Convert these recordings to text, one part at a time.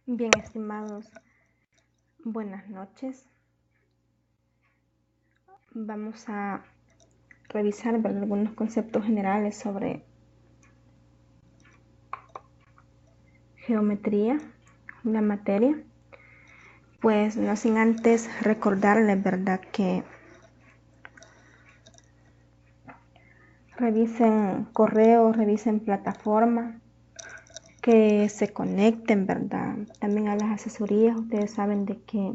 Bien, estimados, buenas noches. Vamos a revisar algunos conceptos generales sobre geometría, la materia. Pues no sin antes recordarles, ¿verdad?, que revisen correo, revisen plataforma, que se conecten, ¿verdad?, también a las asesorías. Ustedes saben de que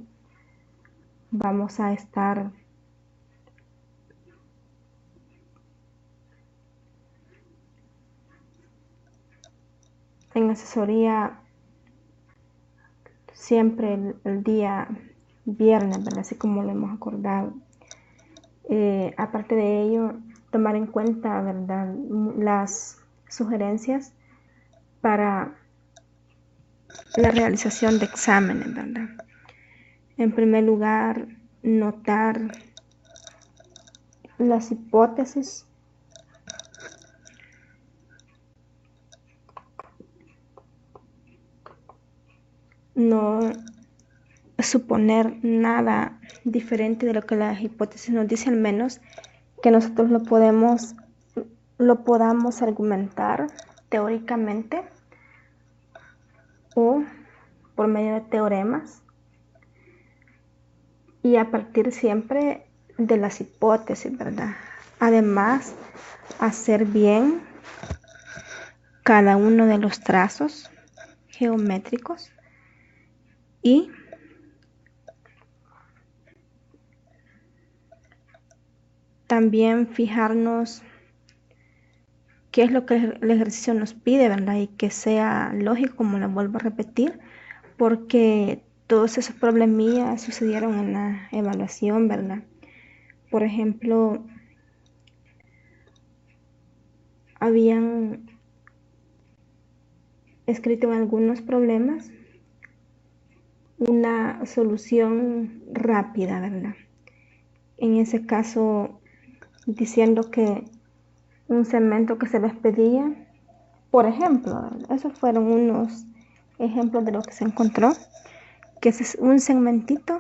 vamos a estar en asesoría siempre el día viernes, ¿verdad?, así como lo hemos acordado. Aparte de ello, tomar en cuenta, ¿verdad?, las sugerencias para la realización de exámenes, ¿verdad? En primer lugar, notar las hipótesis, no suponer nada diferente de lo que las hipótesis nos dicen, al menos que nosotros lo podamos argumentar teóricamente o por medio de teoremas, y a partir siempre de las hipótesis, ¿verdad? Además, hacer bien cada uno de los trazos geométricos y también fijarnos qué es lo que el ejercicio nos pide, ¿verdad? Y que sea lógico, como lo vuelvo a repetir, porque todos esos problemillas sucedieron en la evaluación, ¿verdad? Por ejemplo, habían escrito en algunos problemas una solución rápida, ¿verdad? En ese caso, diciendo que un segmento que se les pedía, por ejemplo, ¿verdad?, esos fueron unos ejemplos de lo que se encontró, que un segmentito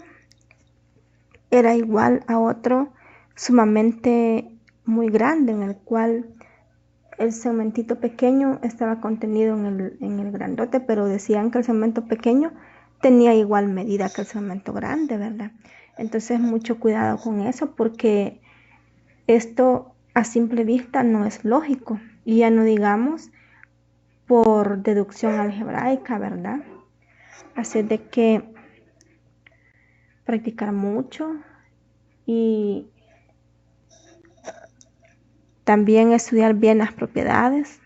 era igual a otro sumamente muy grande, en el cual el segmentito pequeño estaba contenido en el grandote, pero decían que el segmento pequeño tenía igual medida que el segmento grande, ¿verdad? Entonces, mucho cuidado con eso, porque esto a simple vista no es lógico, y ya no digamos por deducción algebraica, ¿verdad? Así de que practicar mucho y también estudiar bien las propiedades,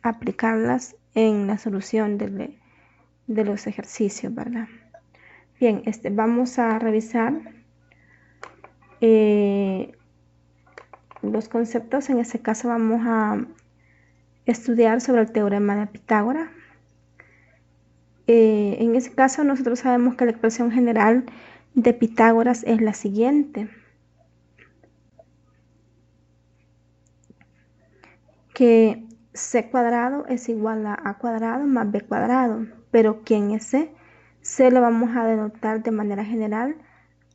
aplicarlas en la solución de los ejercicios, ¿verdad? Bien, vamos a revisar los conceptos. En este caso vamos a estudiar sobre el teorema de Pitágoras. En este caso nosotros sabemos que la expresión general de Pitágoras es la siguiente, que c cuadrado es igual a a cuadrado más b cuadrado, pero ¿quién es c? C lo vamos a denotar de manera general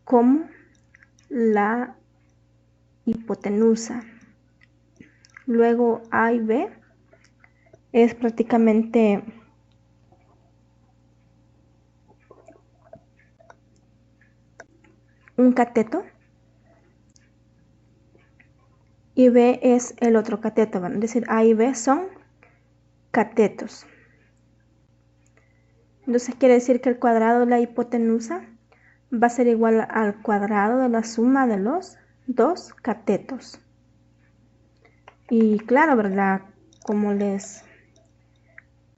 como la hipotenusa. Luego A y B es prácticamente un cateto y B es el otro cateto, es decir, A y B son catetos. Entonces quiere decir que el cuadrado de la hipotenusa va a ser igual al cuadrado de la suma de los dos catetos. Y claro, ¿verdad?, como les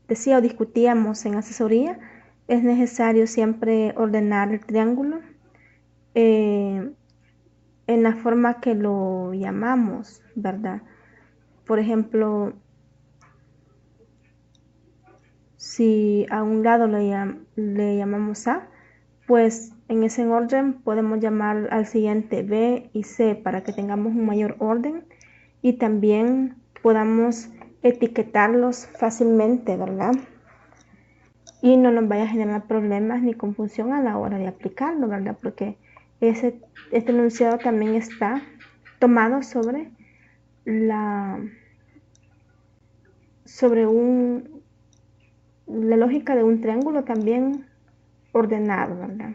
decía o discutíamos en asesoría, es necesario siempre ordenar el triángulo en la forma que lo llamamos, ¿verdad? Por ejemplo, si a un lado le llamamos A, pues en ese orden podemos llamar al siguiente B y C para que tengamos un mayor orden y también podamos etiquetarlos fácilmente, ¿verdad? y no nos vaya a generar problemas ni confusión a la hora de aplicarlo, ¿verdad? Porque este enunciado también está tomado sobre la lógica de un triángulo también ordenado, ¿verdad?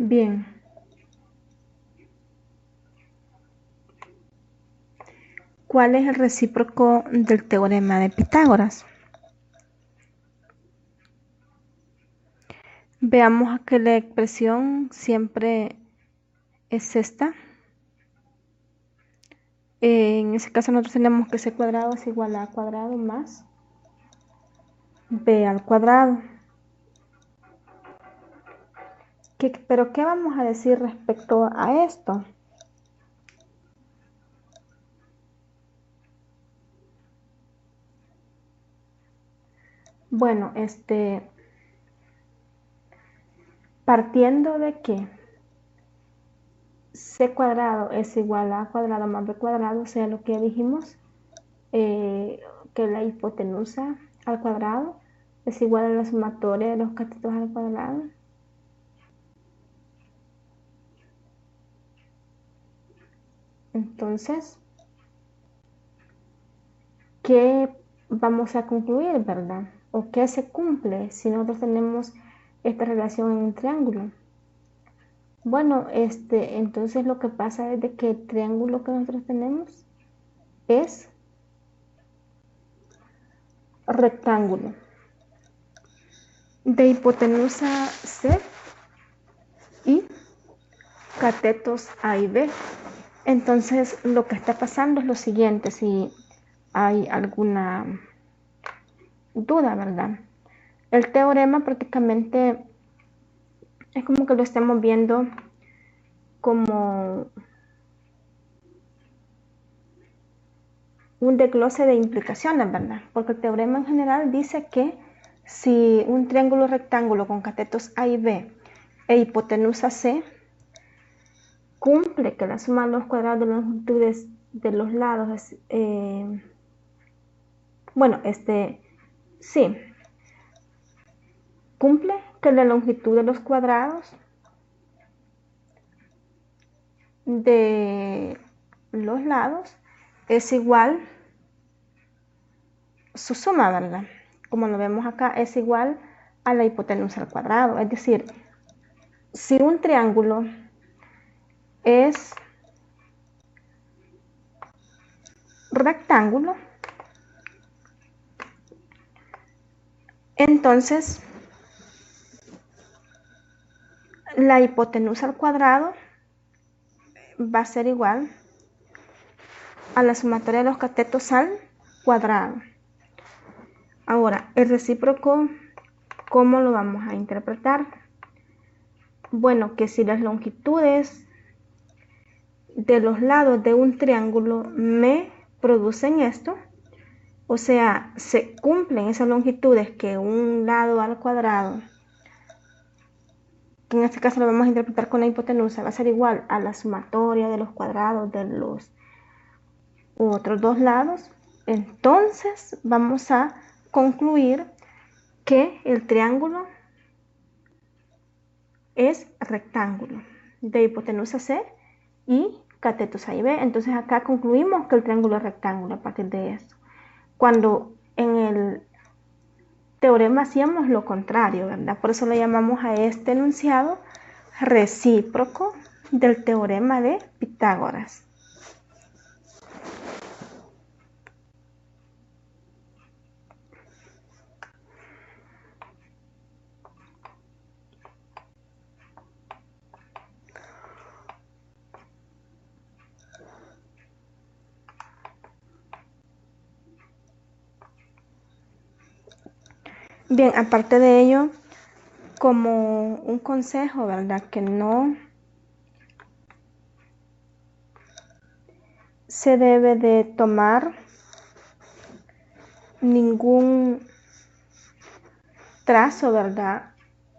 Bien. ¿Cuál es el recíproco del teorema de Pitágoras? Veamos que la expresión siempre es esta. En ese caso nosotros tenemos que c cuadrado es igual a a cuadrado más b al cuadrado. ¿Pero qué vamos a decir respecto a esto? Bueno, partiendo de que c cuadrado es igual a cuadrado más b cuadrado, o sea, lo que dijimos, que la hipotenusa al cuadrado es igual a la sumatoria de los catetos al cuadrado. Entonces, ¿qué vamos a concluir, verdad? ¿O qué se cumple si nosotros tenemos esta relación en un triángulo? Bueno, entonces lo que pasa es de que el triángulo que nosotros tenemos es rectángulo de hipotenusa C y catetos A y B. Entonces lo que está pasando es lo siguiente, si hay alguna duda, ¿verdad? El teorema prácticamente es como que lo estemos viendo como un desglose de implicaciones, ¿verdad? Porque el teorema en general dice que si un triángulo rectángulo con catetos A y B e hipotenusa C cumple que la suma de los cuadrados de las longitudes de los lados es, bueno, sí, cumple que la longitud de los cuadrados de los lados es igual su suma, ¿verdad? Como lo vemos acá, es igual a la hipotenusa al cuadrado. Es decir, si un triángulo es rectángulo, entonces la hipotenusa al cuadrado va a ser igual a la sumatoria de los catetos al cuadrado. Ahora, el recíproco, ¿cómo lo vamos a interpretar? Bueno, que si las longitudes de los lados de un triángulo me producen esto, o sea, se cumplen esas longitudes que un lado al cuadrado, que en este caso lo vamos a interpretar con la hipotenusa, va a ser igual a la sumatoria de los cuadrados de los otros dos lados, entonces vamos a concluir que el triángulo es rectángulo de hipotenusa C y catetos A y B. Entonces acá concluimos que el triángulo es rectángulo a partir de esto. Cuando en el teorema hacíamos lo contrario, ¿verdad? Por eso le llamamos a este enunciado recíproco del teorema de Pitágoras. Bien, aparte de ello, como un consejo, ¿verdad? Que no se debe de tomar ningún trazo, ¿verdad?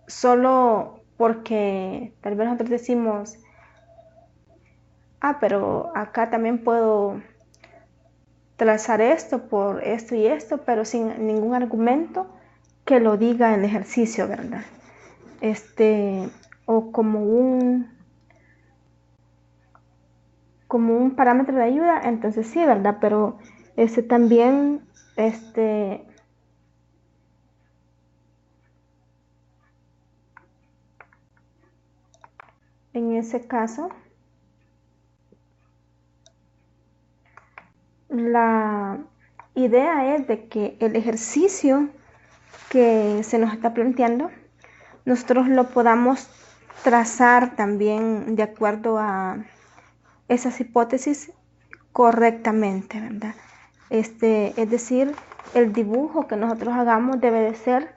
Solo porque tal vez nosotros decimos, pero acá también puedo trazar esto por esto y esto, pero sin ningún argumento que lo diga el ejercicio, ¿verdad? O como un parámetro de ayuda, entonces sí, ¿verdad? Pero también, en ese caso, la idea es de que el ejercicio que se nos está planteando, nosotros lo podamos trazar también de acuerdo a esas hipótesis correctamente, ¿verdad? Es decir, el dibujo que nosotros hagamos debe de ser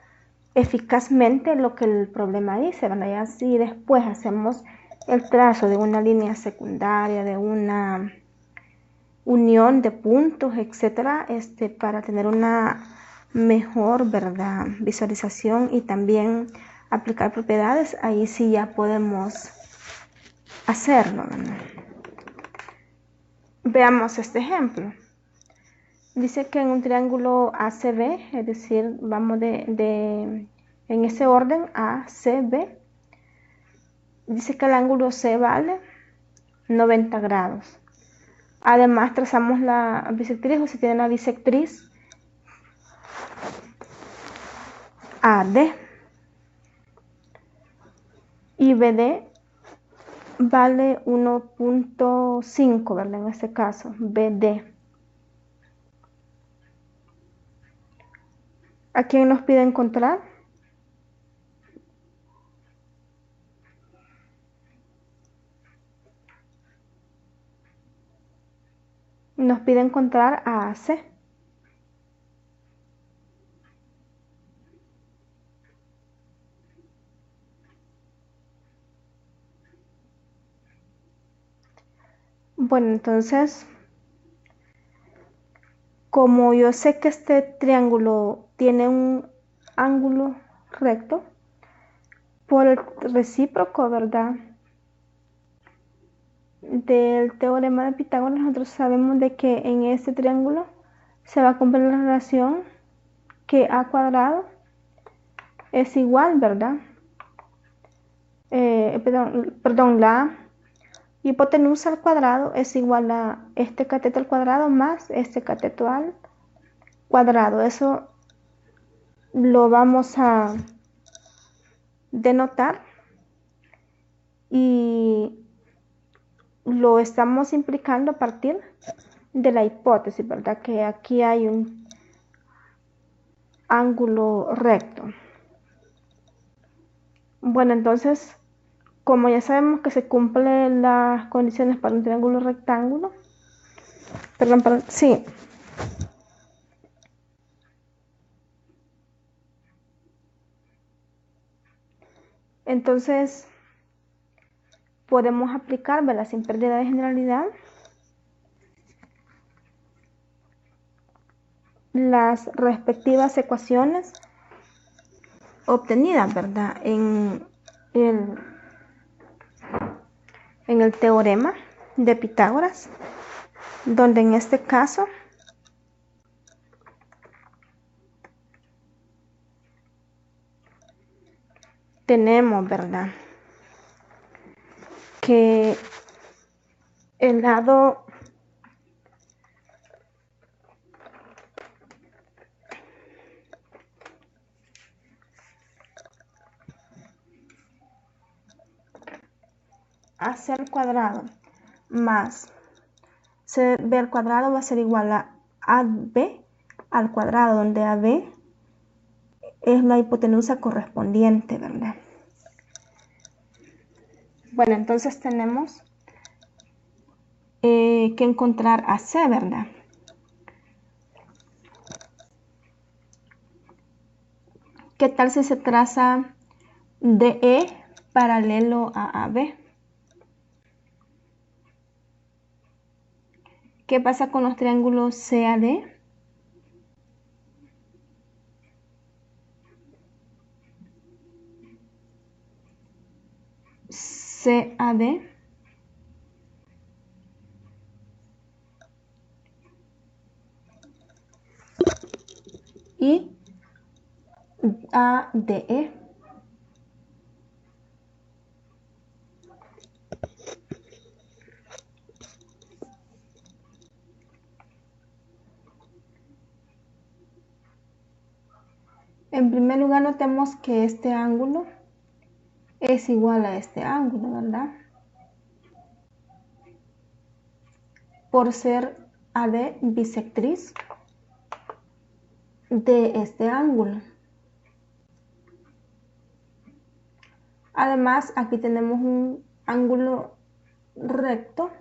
eficazmente lo que el problema dice, ¿verdad? Y así después hacemos el trazo de una línea secundaria, de una unión de puntos, etcétera, para tener una mejor, ¿verdad?, visualización y también aplicar propiedades. Ahí sí ya podemos hacerlo, ¿verdad? Veamos este ejemplo. Dice que en un triángulo ACB, es decir, vamos en ese orden ACB, dice que el ángulo C vale 90 grados. Además trazamos la bisectriz, o si tiene la bisectriz AD y BD vale 1.5, ¿verdad? En este caso, BD. ¿A quién nos pide encontrar? Nos pide encontrar a AC. Bueno, entonces, como yo sé que este triángulo tiene un ángulo recto, por el recíproco, ¿verdad?, del teorema de Pitágoras, nosotros sabemos de que en este triángulo se va a cumplir la relación que a cuadrado es igual, ¿verdad? La hipotenusa al cuadrado es igual a este cateto al cuadrado más este cateto al cuadrado. Eso lo vamos a denotar y lo estamos implicando a partir de la hipótesis, ¿verdad? Que aquí hay un ángulo recto. Bueno, entonces, como ya sabemos que se cumplen las condiciones para un triángulo rectángulo, sí. Entonces, podemos aplicar, ¿verdad?, sin pérdida de generalidad, las respectivas ecuaciones obtenidas, ¿verdad?, el, en el teorema de Pitágoras, donde en este caso tenemos, ¿verdad?, que el lado AC al cuadrado más CB al cuadrado va a ser igual a AB al cuadrado, donde AB es la hipotenusa correspondiente, ¿verdad? Bueno, entonces tenemos que encontrar AC, ¿verdad? ¿Qué tal si se traza DE paralelo a AB. ¿Qué pasa con los triángulos CAD? CAD y ADE. En primer lugar, notemos que este ángulo es igual a este ángulo, ¿verdad? Por ser AD bisectriz de este ángulo. Además, aquí tenemos un ángulo recto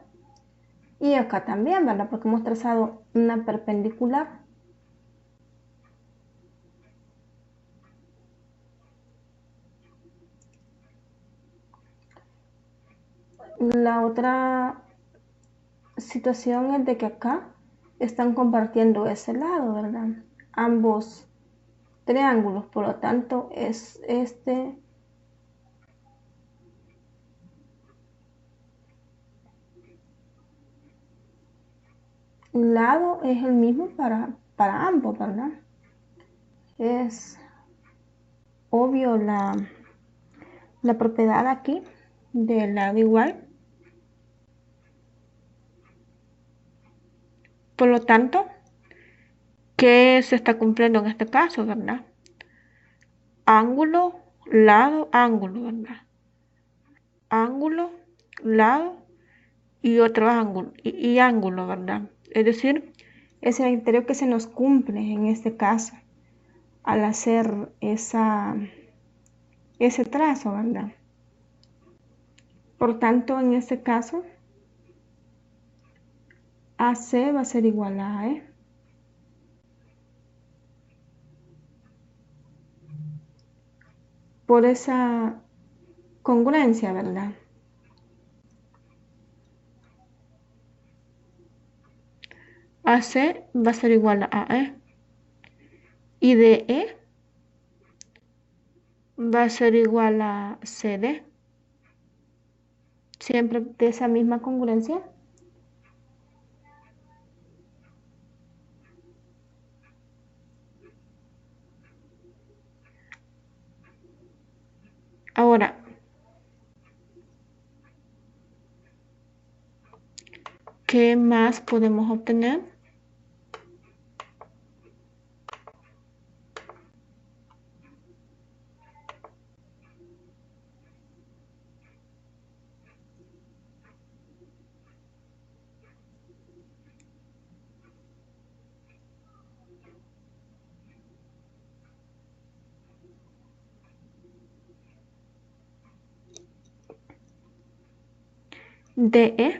y acá también, ¿verdad? Porque hemos trazado una perpendicular. La otra situación es de que acá están compartiendo ese lado, ¿verdad? Ambos triángulos, por lo tanto es este lado es el mismo para ambos, ¿verdad? Es obvio la propiedad aquí del lado igual. Por lo tanto, ¿qué se está cumpliendo en este caso, verdad? Ángulo, lado, ángulo, ¿verdad? Ángulo, lado y otro ángulo, y ángulo, ¿verdad? Es decir, es el criterio que se nos cumple en este caso al hacer ese trazo, ¿verdad? Por tanto, en este caso, AC va a ser igual a AE. Por esa congruencia, ¿verdad? AC va a ser igual a AE. Y DE va a ser igual a CD. Siempre de esa misma congruencia. Ahora, ¿qué más podemos obtener? DE,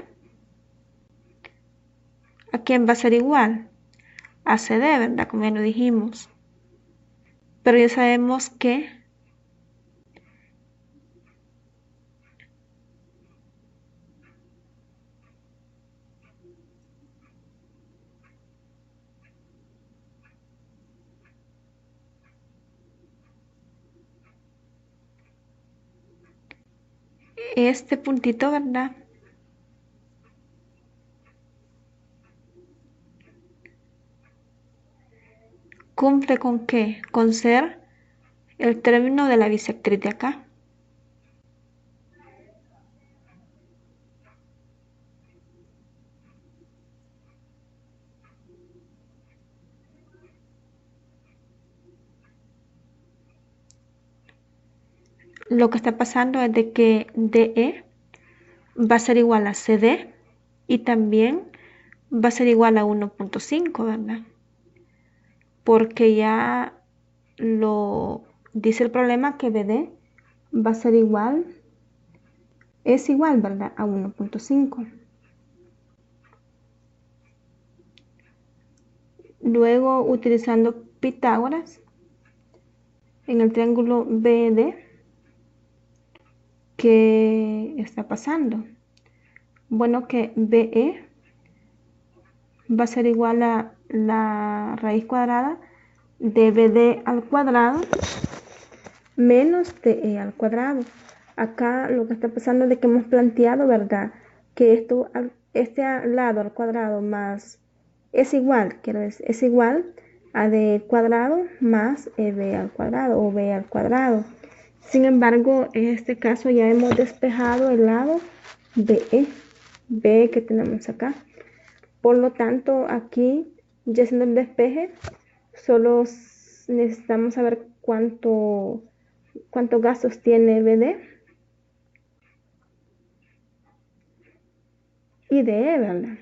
¿a quién va a ser igual? A CD, ¿verdad? Como ya lo dijimos. Pero ya sabemos que este puntito, ¿verdad? ¿Cumple con qué? Con ser el término de la bisectriz de acá. Lo que está pasando es de que DE va a ser igual a CD y también va a ser igual a 1.5, ¿verdad? Porque ya lo dice el problema que BD va a ser igual, es igual, ¿verdad? A 1.5. Luego, utilizando Pitágoras, en el triángulo BD, ¿qué está pasando? Bueno, que BE va a ser igual a la raíz cuadrada de BD al cuadrado menos DE al cuadrado. Acá lo que está pasando es de que hemos planteado, ¿verdad? Que este lado al cuadrado más es igual, quiero decir, es igual a D cuadrado más EB al cuadrado o B al cuadrado. Sin embargo, en este caso ya hemos despejado el lado BE que tenemos acá. Por lo tanto, aquí, ya haciendo el despeje, solo necesitamos saber cuántos gastos tiene BD y DE, ¿verdad?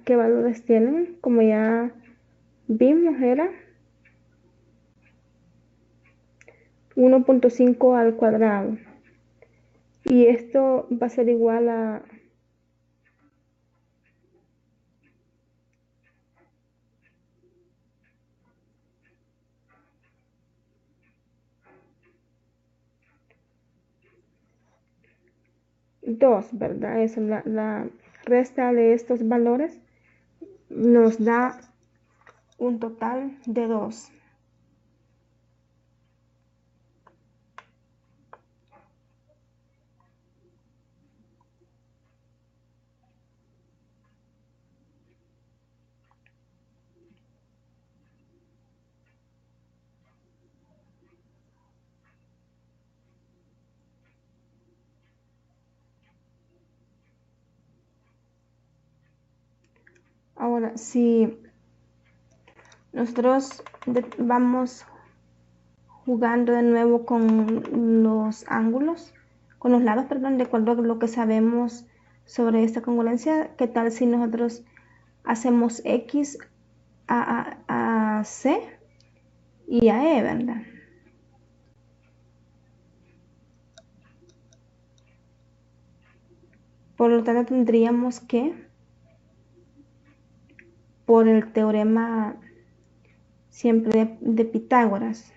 ¿Qué valores tienen? Como ya vimos, era 1.5 al cuadrado. Y esto va a ser igual a 2, ¿verdad? Es la resta de estos valores nos da un total de 2. Ahora, si nosotros vamos jugando de nuevo con los ángulos, con los lados, perdón, de acuerdo a lo que sabemos sobre esta congruencia, ¿qué tal si nosotros hacemos X a C y a E, ¿verdad? Por lo tanto, tendríamos que, por el teorema siempre de Pitágoras,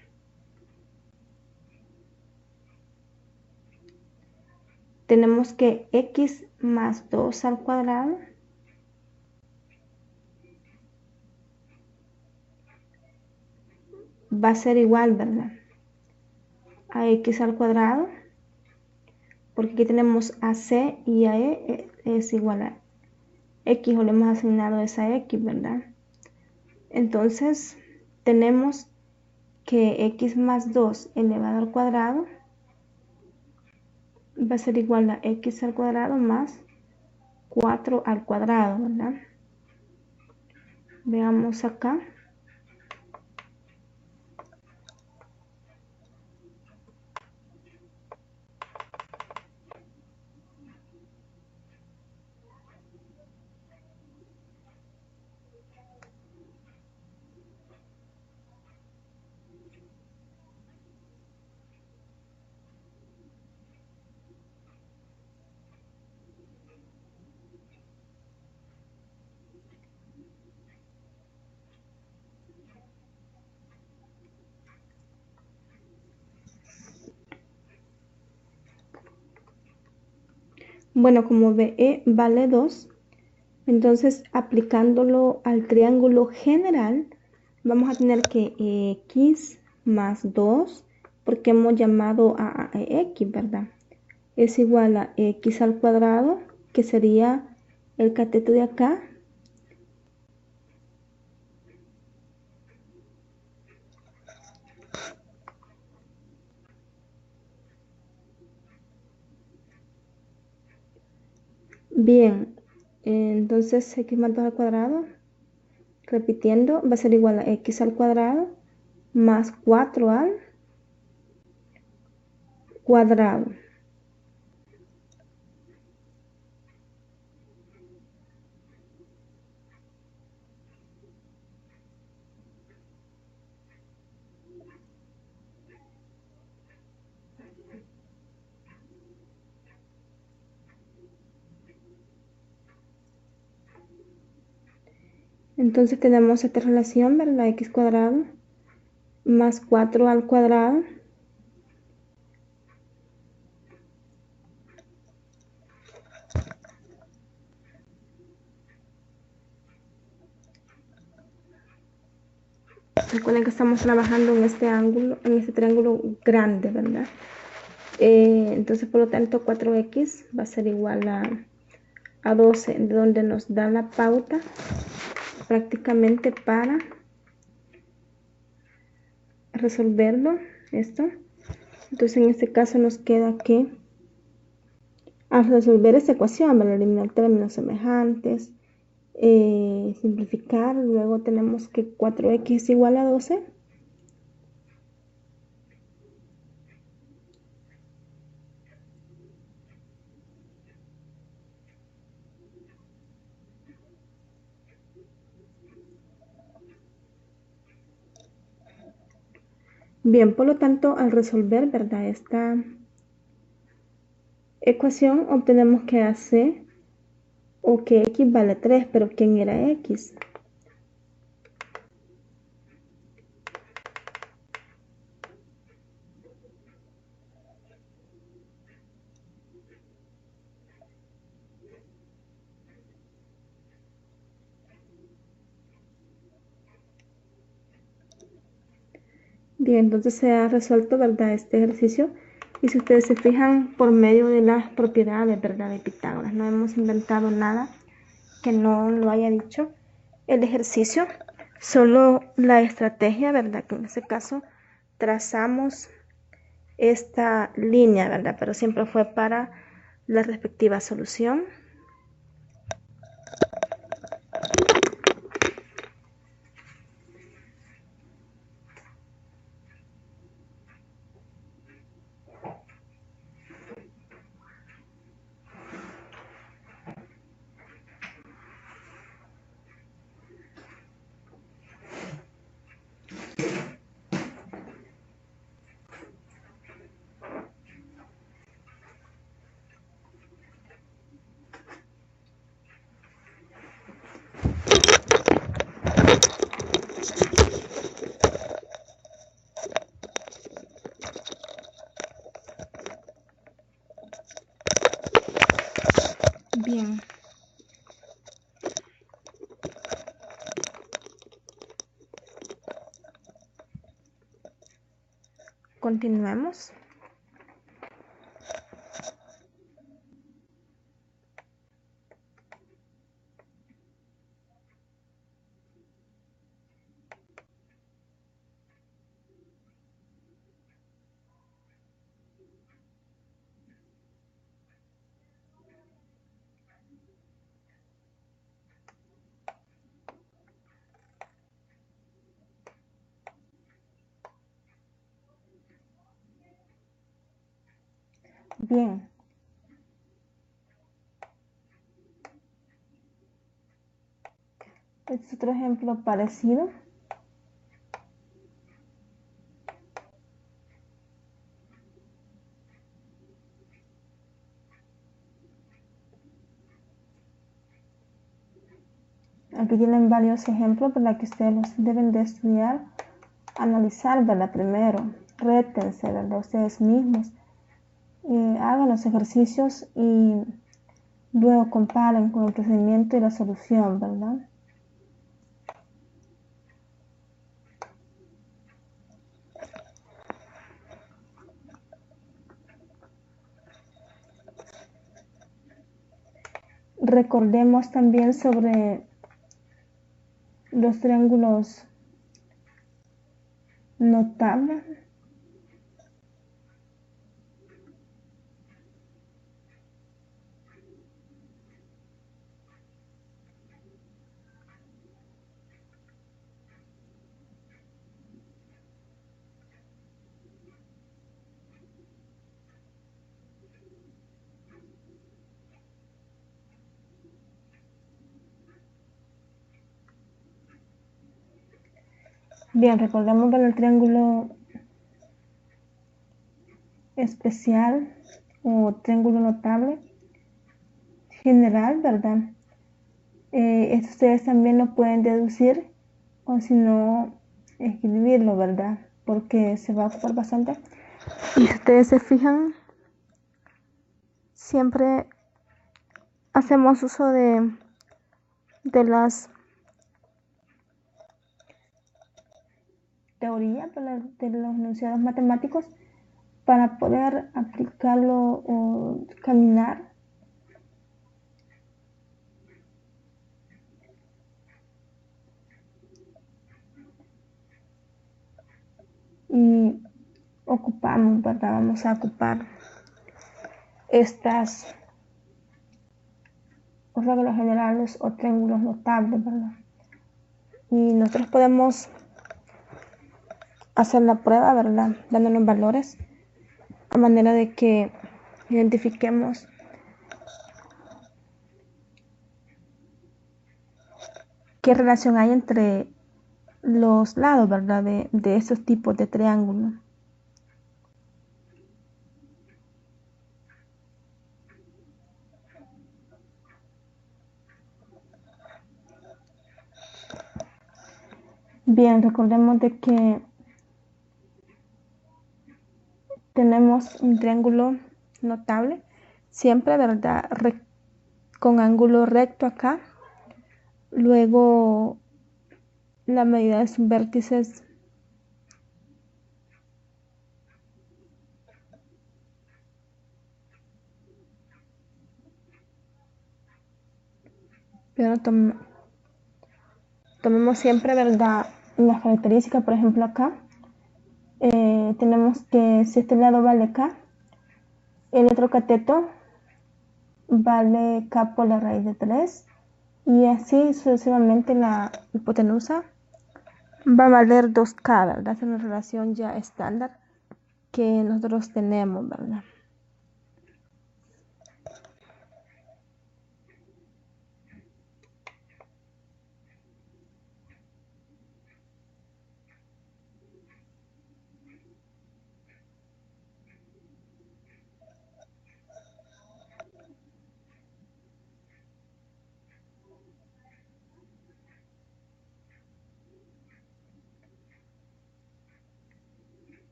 tenemos que X más 2 al cuadrado va a ser igual, ¿verdad? A X al cuadrado, porque aquí tenemos a C y a E es igual a X, o le hemos asignado esa X, ¿verdad? Entonces, tenemos que X más 2 elevado al cuadrado va a ser igual a X al cuadrado más 4 al cuadrado, ¿verdad? Veamos acá. Bueno, como BE vale 2, entonces aplicándolo al triángulo general, vamos a tener que X más 2, porque hemos llamado a X, ¿verdad? Es igual a X al cuadrado, que sería el cateto de acá. Bien, entonces X más 2 al cuadrado, repitiendo, va a ser igual a X al cuadrado más 4 al cuadrado. Entonces tenemos esta relación, ¿verdad? X cuadrado más 4 al cuadrado suponer que estamos trabajando en este ángulo, en este triángulo grande, ¿verdad? Entonces, por lo tanto, 4x va a ser igual a 12, donde nos da la pauta prácticamente para resolverlo, esto. Entonces, en este caso nos queda que al resolver esta ecuación, ¿verdad? Eliminar términos semejantes, simplificar, luego tenemos que 4x es igual a 12. Bien, por lo tanto, al resolver, ¿verdad? Esta ecuación obtenemos que AC o que x vale 3, pero ¿quién era x? Bien, entonces se ha resuelto, ¿verdad? Este ejercicio. Y si ustedes se fijan por medio de las propiedades, ¿verdad? De Pitágoras, no hemos inventado nada que no lo haya dicho el ejercicio, solo la estrategia, ¿verdad? Que en este caso trazamos esta línea, ¿verdad? Pero siempre fue para la respectiva solución. Bien. Continuemos. Bien. Este es otro ejemplo parecido. Aquí tienen varios ejemplos, ¿verdad? Que ustedes los deben de estudiar, analizar, ¿verdad? Primero, rétense, ¿verdad? Ustedes mismos. Hagan los ejercicios y luego comparen con el procedimiento y la solución, ¿verdad? Recordemos también sobre los triángulos notables. Bien, recordemos para el triángulo especial o triángulo notable general, ¿verdad? Esto ustedes también lo pueden deducir o si no, escribirlo, ¿verdad? Porque se va a ocupar bastante. Y si ustedes se fijan, siempre hacemos uso de las teoría de los enunciados matemáticos para poder aplicarlo o caminar. Y ocupamos, ¿verdad? Vamos a ocupar estas reglas generales o triángulos notables, ¿verdad? Y nosotros podemos hacer la prueba, ¿verdad? Dándonos valores a manera de que identifiquemos qué relación hay entre los lados, ¿verdad? De estos tipos de triángulos. Bien, recordemos de que tenemos un triángulo notable, siempre, ¿verdad? Con ángulo recto acá. Luego la medida de sus vértices pero tomemos siempre, ¿verdad? Las características, por ejemplo, acá tenemos que si este lado vale K, el otro cateto vale K por la raíz de 3 y así sucesivamente la hipotenusa va a valer 2K, ¿verdad? Es una relación ya estándar que nosotros tenemos, ¿verdad?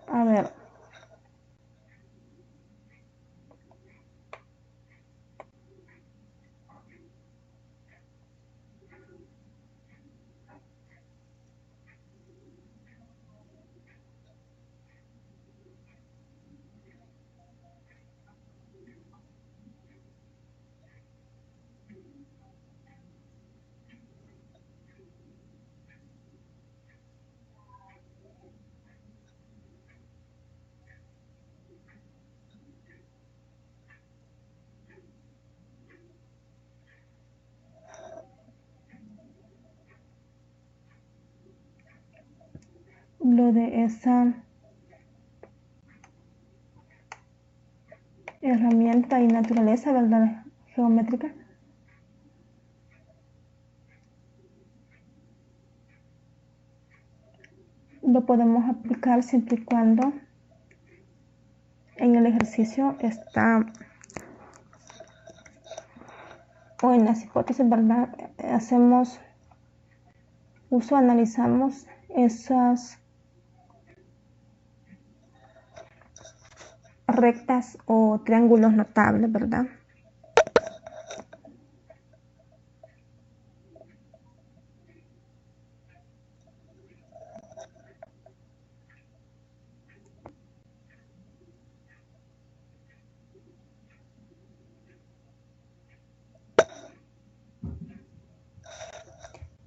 A ver, lo de esa herramienta y naturaleza, ¿verdad? Geométrica. Lo podemos aplicar siempre y cuando en el ejercicio está o en las hipótesis, ¿verdad? Hacemos uso, analizamos esas rectas o triángulos notables, ¿verdad?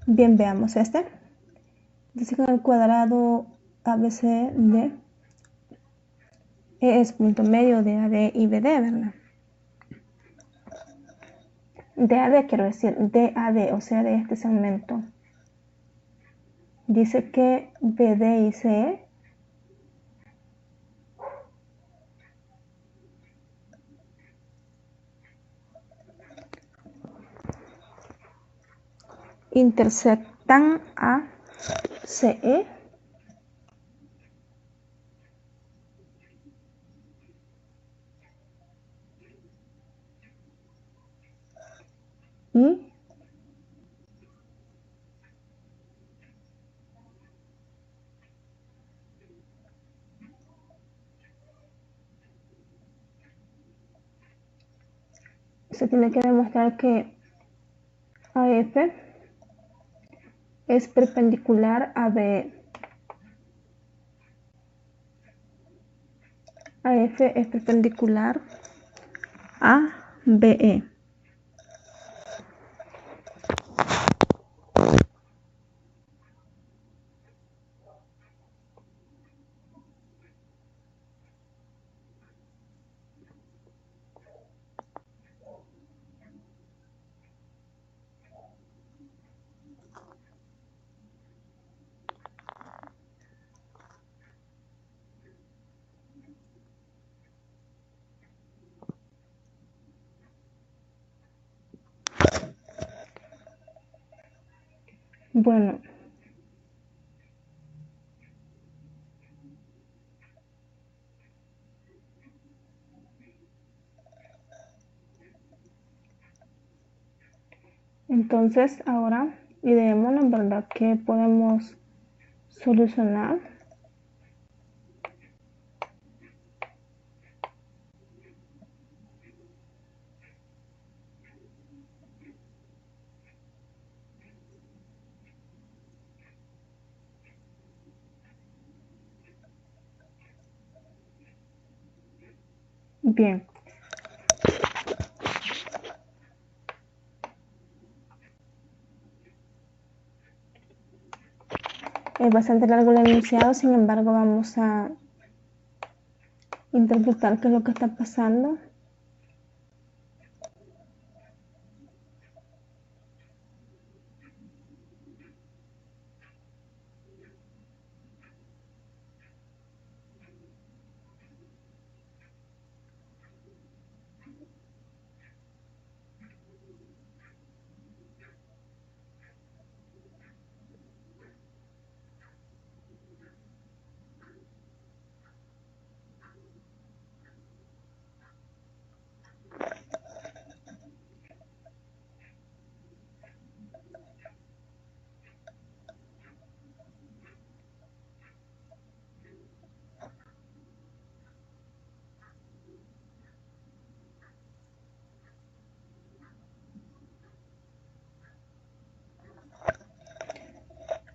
Bien, veamos este. Dice que el cuadrado ABCD es punto medio de AD y BD, ¿verdad? DAD quiero decir, DAD, o sea, de este segmento. Dice que BD y CE intersectan a CE y se tiene que demostrar que AF es perpendicular a BE. AF es perpendicular a BE. Bueno, entonces ahora ideémonos, en verdad, que podemos solucionar. Bien, es bastante largo el enunciado, sin embargo vamos a interpretar qué es lo que está pasando.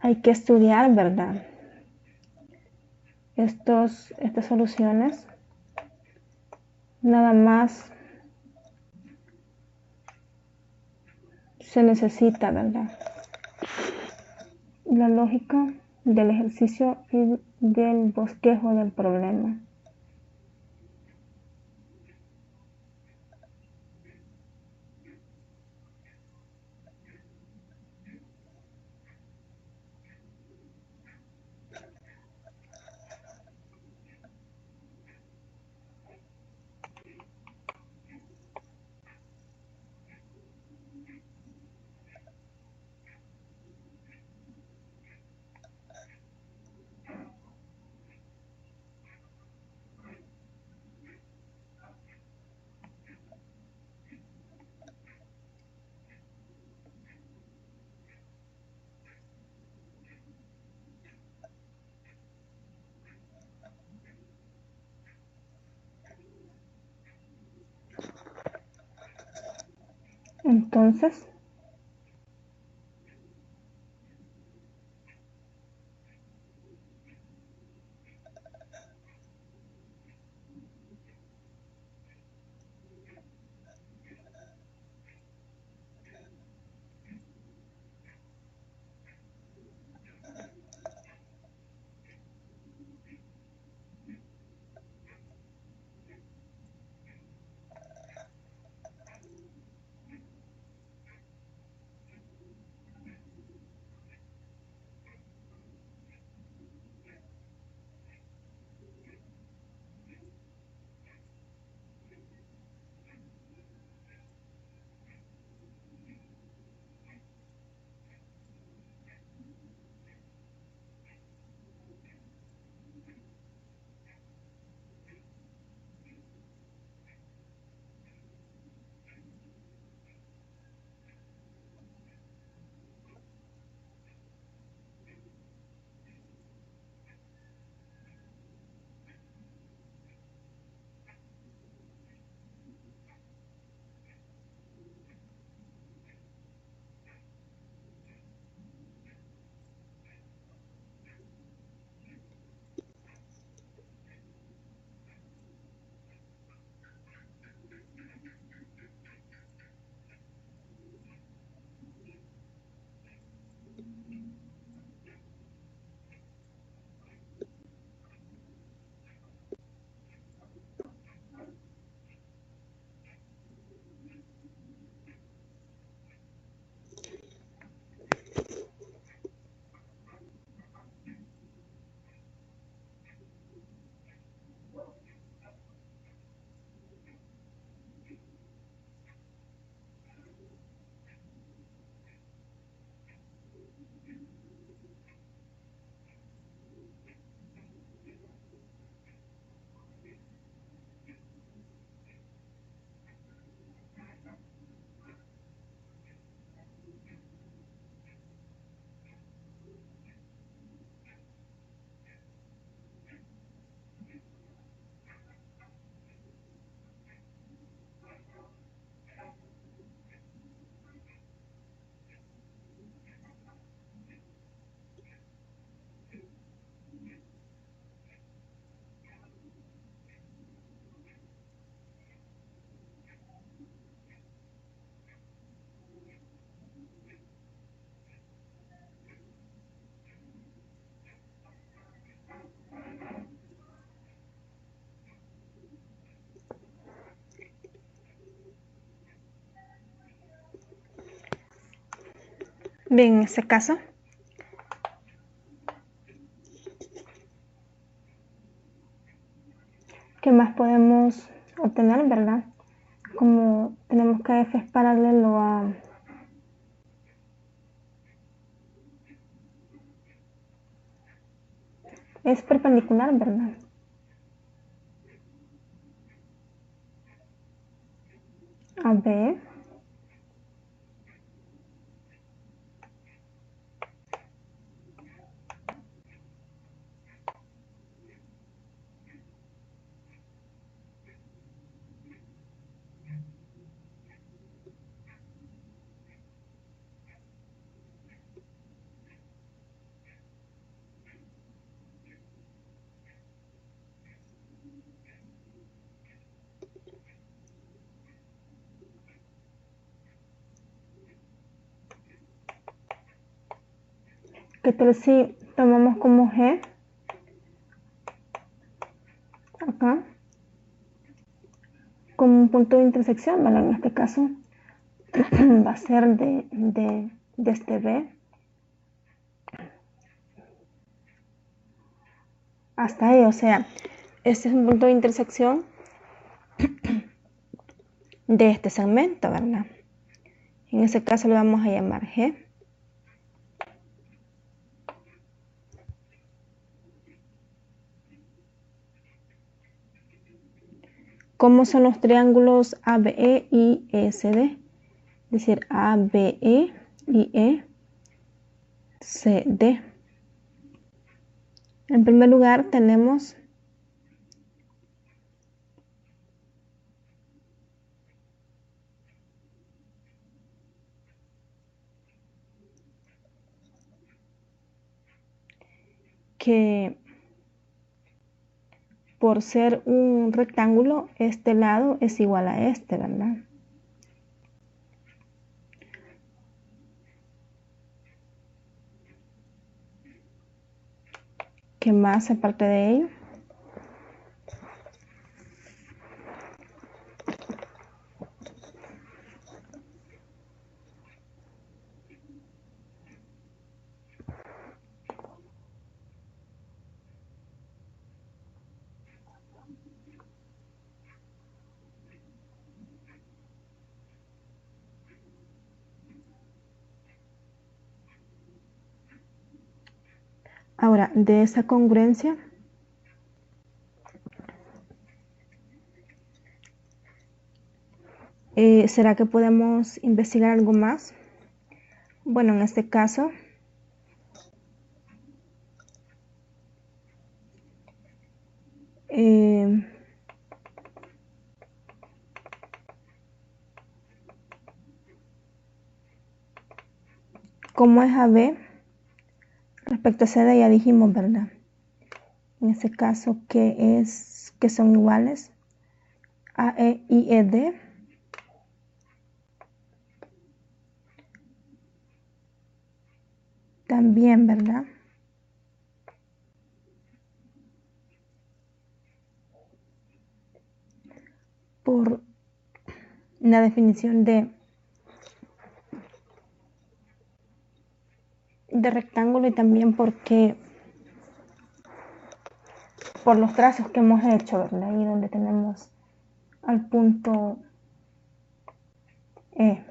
Hay que estudiar, ¿verdad? Estas soluciones, nada más se necesita, ¿verdad? La lógica del ejercicio y del bosquejo del problema. Entonces, Bien, en este caso, ¿qué más podemos obtener, verdad? Como tenemos que f es paralelo a es perpendicular, ¿verdad? A B. ¿Qué tal si tomamos como G acá como un punto de intersección, ¿vale? En este caso va a ser de este B hasta E, o sea, este es un punto de intersección de este segmento, ¿verdad? En ese caso lo vamos a llamar G. ¿Cómo son los triángulos ABE y ECD? Es decir, ABE y ECD. En primer lugar tenemos que por ser un rectángulo, este lado es igual a este, ¿verdad? ¿Qué más aparte de ello? Ahora, de esa congruencia, ¿será que podemos investigar algo más? Bueno, en este caso, ¿cómo es AB? Respecto a CD ya dijimos, ¿verdad? En este caso, que son iguales AE y ED. También, ¿verdad? Por la definición de rectángulo y también porque por los trazos que hemos hecho, ¿verdad? Ahí donde tenemos al punto E.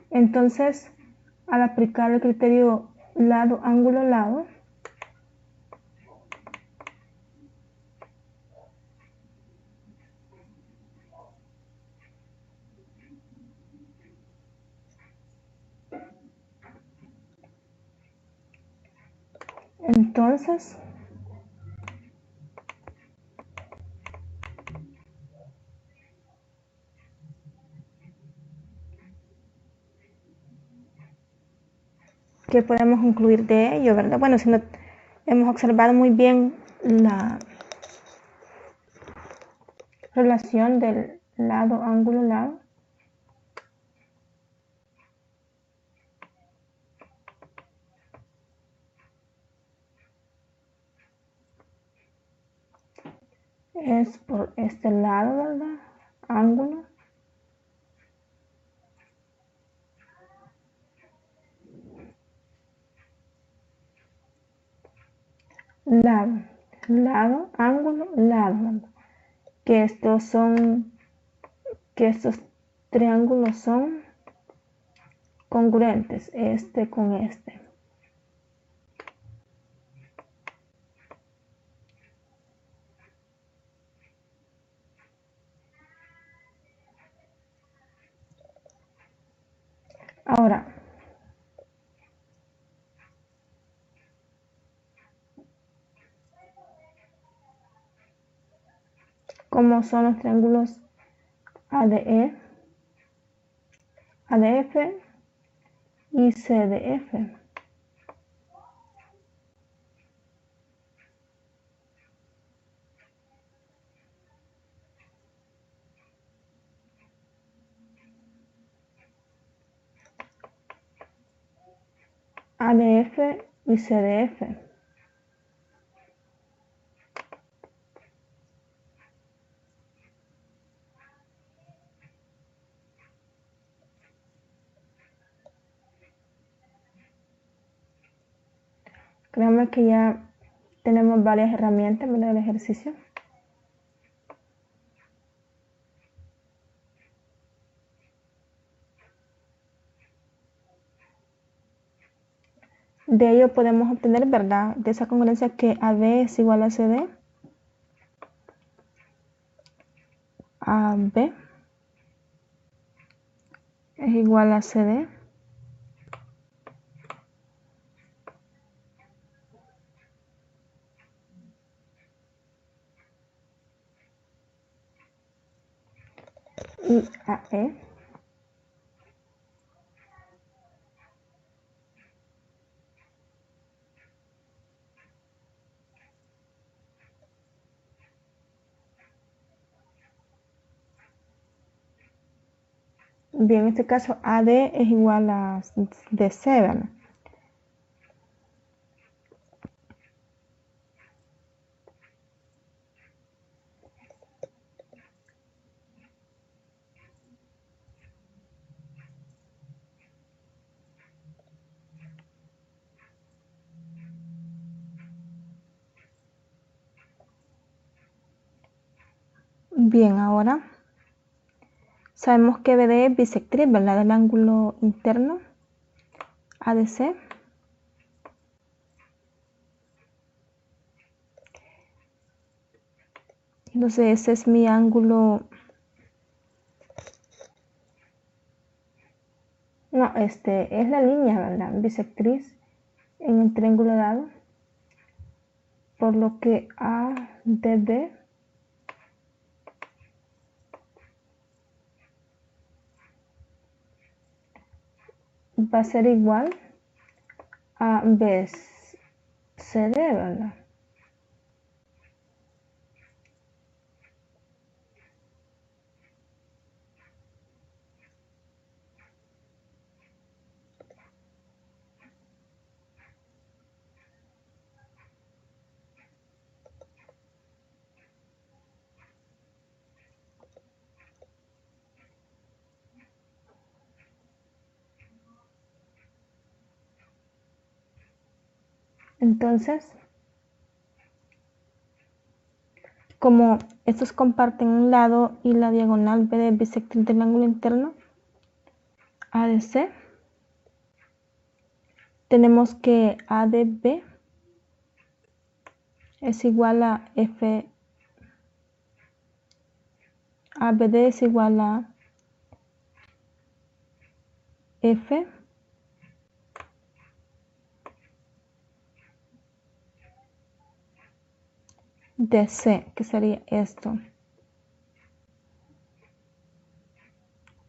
Entonces, al aplicar el criterio lado, ángulo, lado, entonces ¿qué podemos concluir de ello, verdad? Bueno, si no hemos observado muy bien la relación del lado, ángulo, lado. es por este lado, ¿verdad? Ángulo. Lado, lado, ángulo, lado, ¿verdad? Que estos triángulos son congruentes, este con este. Ahora, ¿cómo son los triángulos ADE, ADF y CDF? ADF y CDF. Créanme que ya tenemos varias herramientas para el ejercicio. De ello podemos obtener, ¿verdad? De esa congruencia que AD es igual a CD, AB es igual a CD, y AE bien, en este caso AD es igual a DC, ¿verdad? Bien, ahora sabemos que BD es bisectriz, ¿verdad? Del ángulo interno ADC. Entonces ese es mi ángulo. No, este es la línea, ¿verdad? Bisectriz en el triángulo dado. Por lo que ADB va a ser igual a BCD, ¿verdad? Entonces, como estos comparten un lado y la diagonal BD bisectriz del ángulo interno ADC, tenemos que ADB es igual a F, ABD es igual a F de C, que sería esto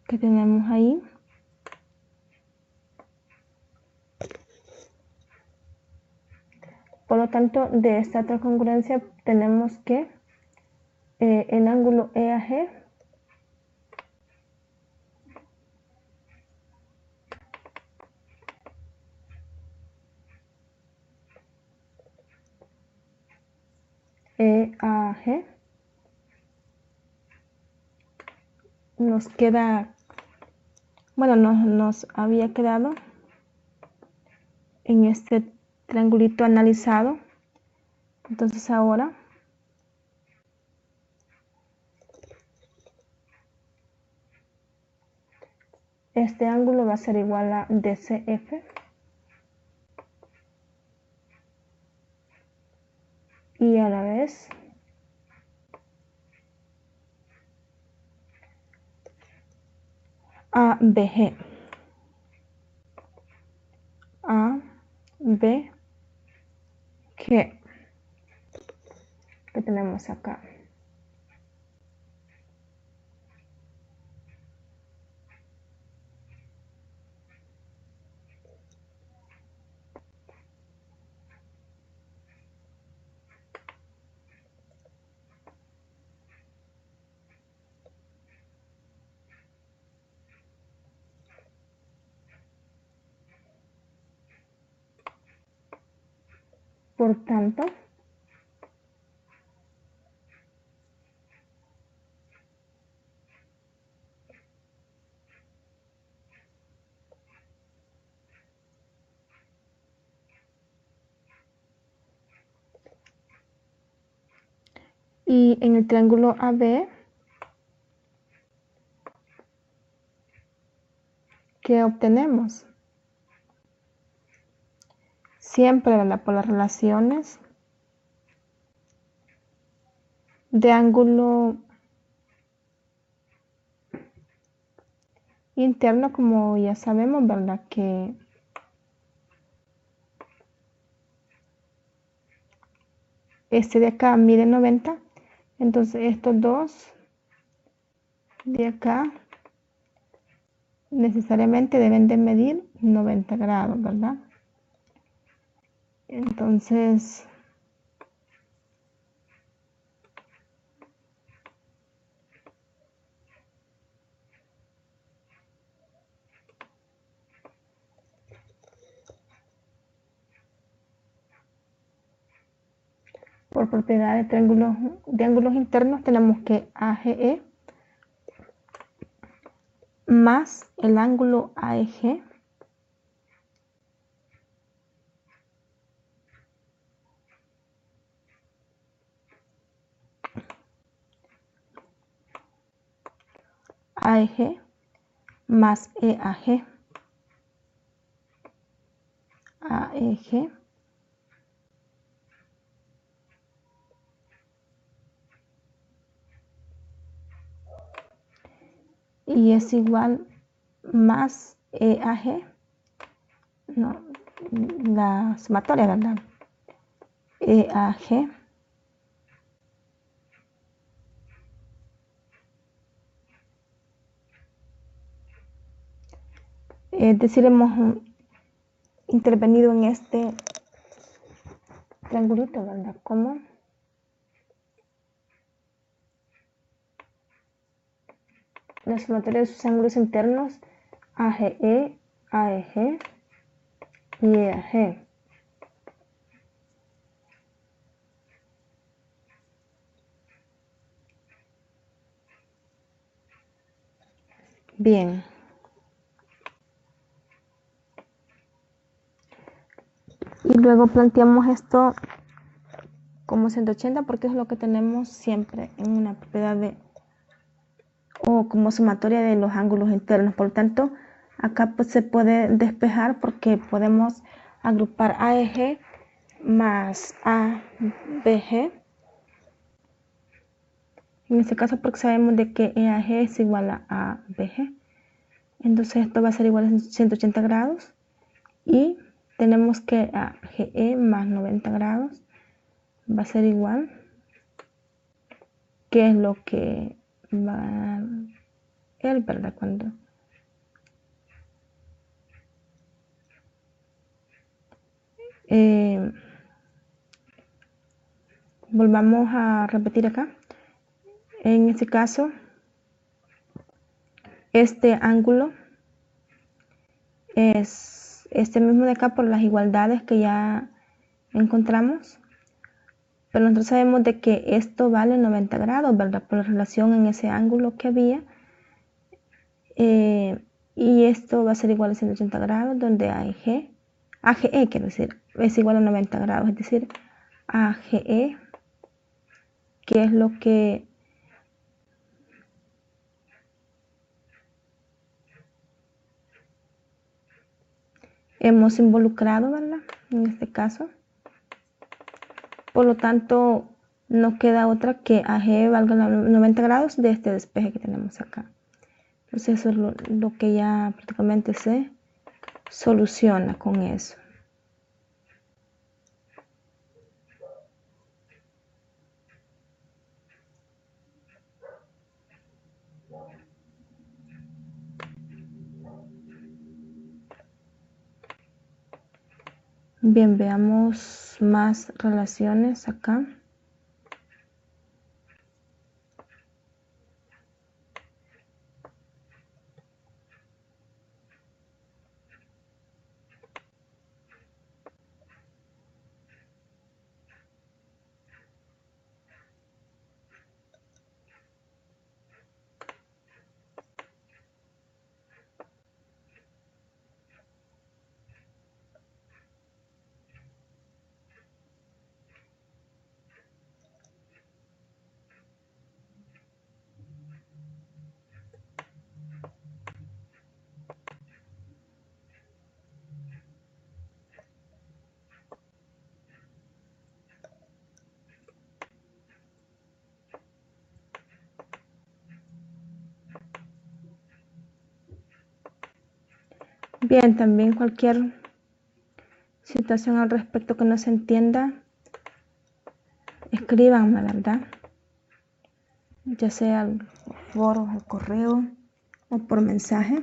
que tenemos ahí. Por lo tanto, de esta otra congruencia tenemos que el ángulo EAG EAG nos queda, bueno, nos había quedado en este triangulito analizado. Entonces ahora este ángulo va a ser igual a DCF y a la vez ABG. ABG que tenemos acá. Por tanto, y en el triángulo AB, ¿qué obtenemos? Siempre, ¿verdad? Por las relaciones de ángulo interno, como ya sabemos, ¿verdad? Que este de acá mide 90, entonces estos dos de acá necesariamente deben de medir 90 grados, ¿verdad? Entonces, por propiedad de ángulos internos tenemos que AGE más el ángulo AEG AEG más EAG AEG y es igual más EAG, no, la sumatoria, ¿verdad? EAG es decir, hemos intervenido en este triangulito, ¿verdad? Como la sumatoria de sus ángulos internos AGE, AEG y EAG. Bien. Y luego planteamos esto como 180 porque es lo que tenemos siempre en una propiedad de o como sumatoria de los ángulos internos. Por lo tanto, acá pues se puede despejar porque podemos agrupar AEG más ABG. En este caso porque sabemos de que EAG es igual a ABG. Entonces esto va a ser igual a 180 grados. Y tenemos que AGE más 90 grados va a ser igual. ¿Qué es lo que va él, verdad? Cuando volvamos a repetir acá. En este caso, este ángulo es este mismo de acá por las igualdades que ya encontramos. Pero nosotros sabemos de que esto vale 90 grados, ¿verdad? Por la relación en ese ángulo que había y esto va a ser igual a 180 grados, donde AGE, quiero decir, es igual a 90 grados, es decir, AGE, que es lo que hemos involucrado, ¿verdad? En este caso. Por lo tanto, no queda otra que AG valga 90 grados de este despeje que tenemos acá. Entonces eso es lo que ya prácticamente se soluciona con eso. Bien, veamos más relaciones acá. Bien, también cualquier situación al respecto que no se entienda, escríbanme, ¿verdad? Ya sea al foro, al correo o por mensaje.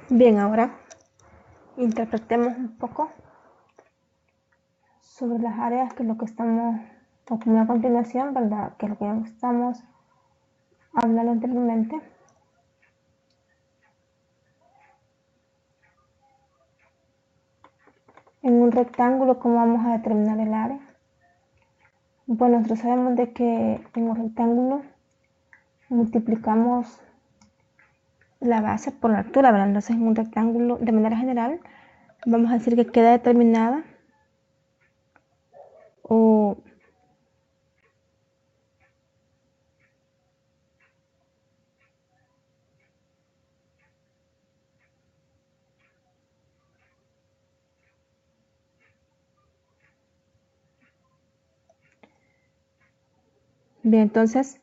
Bien, ahora interpretemos un poco sobre las áreas que es lo que estamos, o como a continuación, ¿verdad? Que es lo que estamos hablando anteriormente. En un rectángulo, ¿cómo vamos a determinar el área? Bueno, nosotros sabemos de que en un rectángulo multiplicamos la base por la altura, ¿verdad? Entonces en un rectángulo, de manera general, vamos a decir que queda determinada o bien, entonces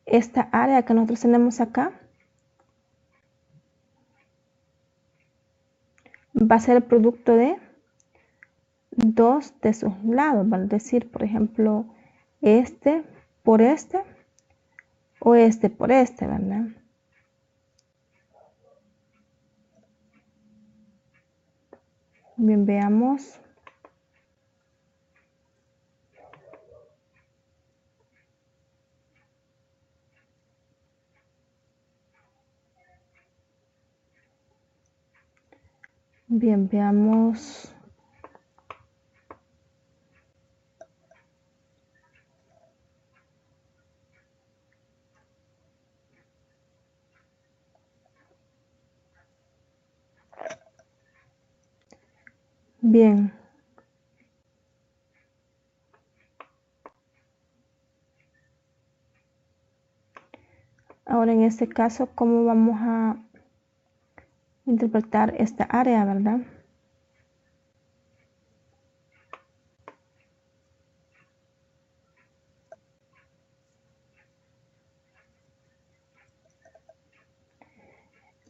esta área que nosotros tenemos acá va a ser el producto de dos de sus lados, ¿vale? Es decir, por ejemplo, este por este o este por este, ¿verdad? Bien, veamos. Bien, veamos Bien, ahora en este caso, ¿cómo vamos a interpretar esta área, verdad?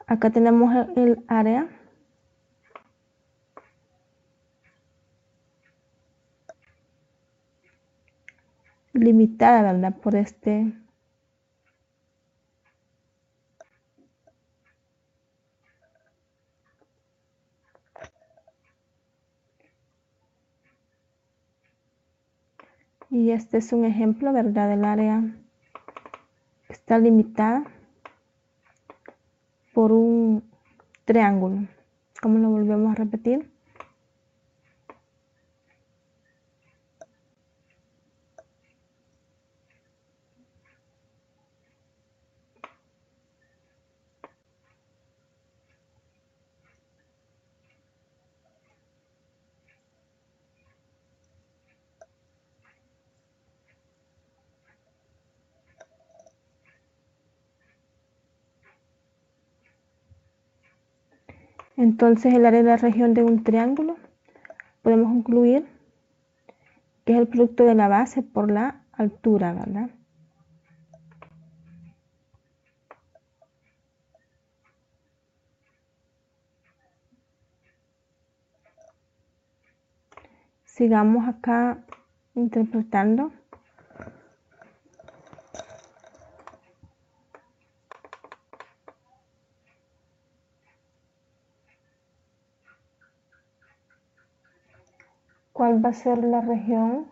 Acá tenemos el área limitada, ¿verdad? Por este y este es un ejemplo, ¿verdad? Del área que está limitada por un triángulo. ¿Cómo lo volvemos a repetir? Entonces el área de la región de un triángulo podemos concluir que es el producto de la base por la altura, ¿verdad? Sigamos acá interpretando. ¿Cuál va a ser la región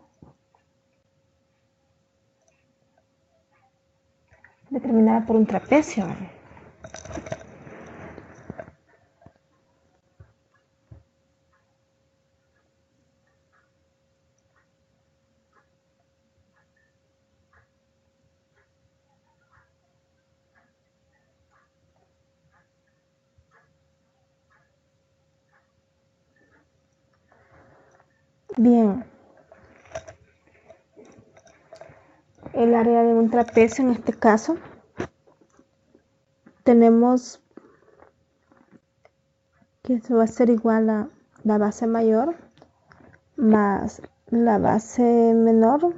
determinada por un trapecio? Bien, el área de un trapecio en este caso tenemos que eso va a ser igual a la base mayor más la base menor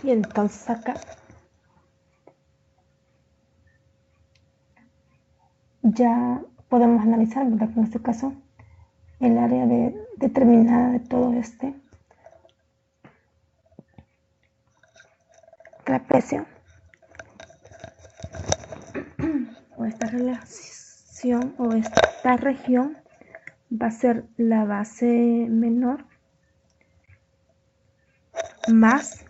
Y entonces acá ya podemos analizar, ¿verdad? En este caso, el área determinada de todo este trapecio o esta relación o esta región va a ser la base menor más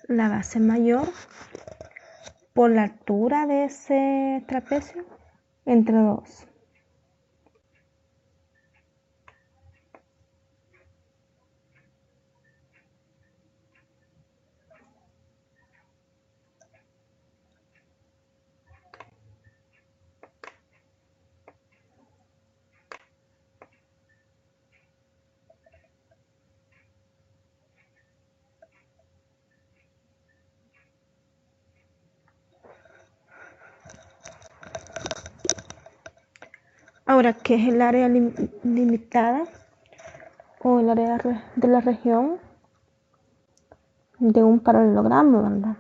la base mayor por la altura de ese trapecio entre 2. Ahora, ¿qué es el área limitada o el área de la región de un paralelogramo, verdad?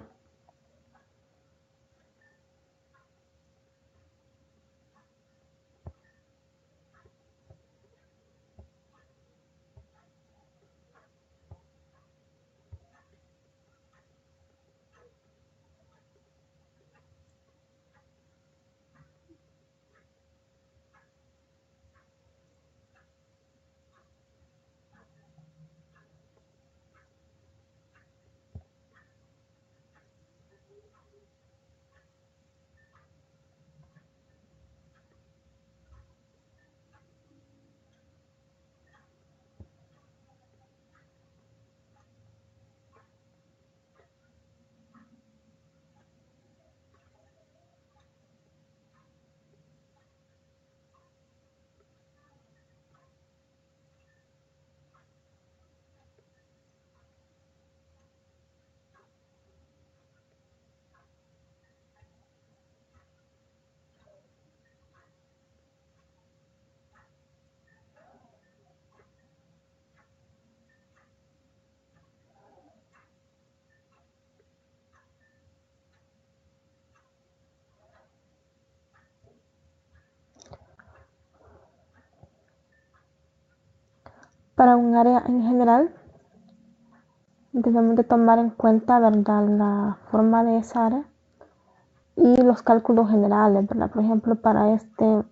Para un área en general, debemos de tomar en cuenta, ¿verdad?, la forma de esa área y los cálculos generales, ¿verdad? Por ejemplo, para este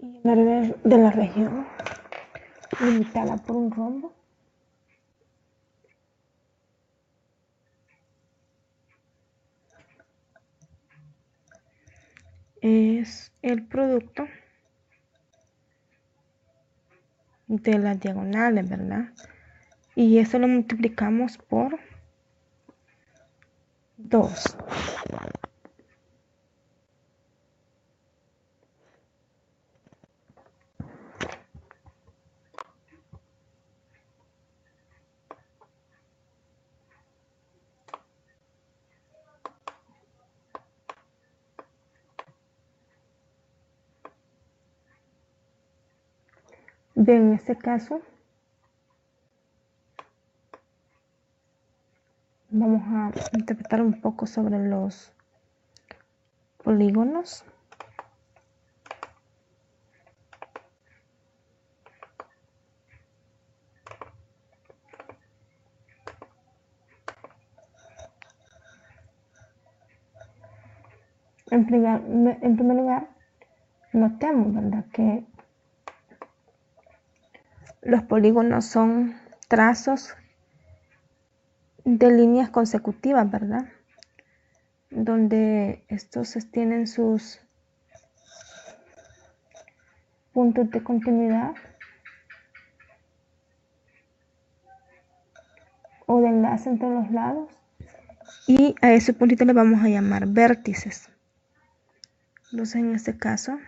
y el área de la región limitada por un rombo es el producto de las diagonales, ¿verdad? Y eso lo multiplicamos por 2. Bien, en este caso vamos a interpretar un poco sobre los polígonos. En primer lugar, notemos, ¿verdad?, que los polígonos son trazos de líneas consecutivas, ¿verdad?, donde estos tienen sus puntos de continuidad o de enlace entre los lados, y a ese puntito le vamos a llamar vértices. Entonces, en este caso,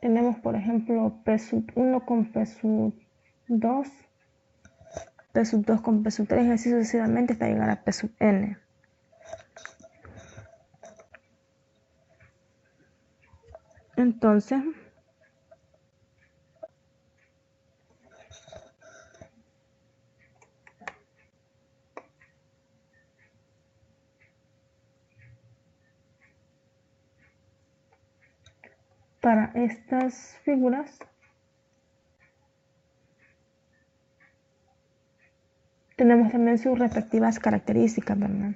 tenemos, por ejemplo, P sub 1 con P sub 2, P sub 2 con P sub 3, y así sucesivamente hasta llegar a P sub n. Entonces, para estas figuras tenemos también sus respectivas características, ¿verdad?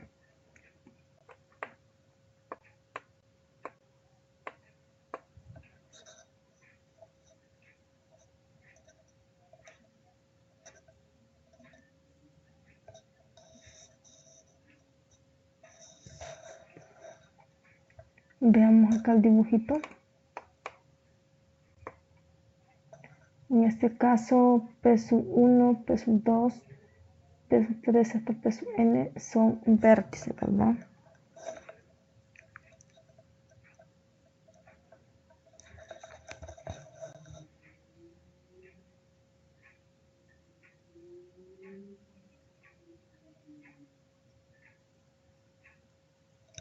Veamos acá el dibujito. En este caso, P sub 1, P sub 2, P sub 3 hasta P sub n son vértices, ¿verdad?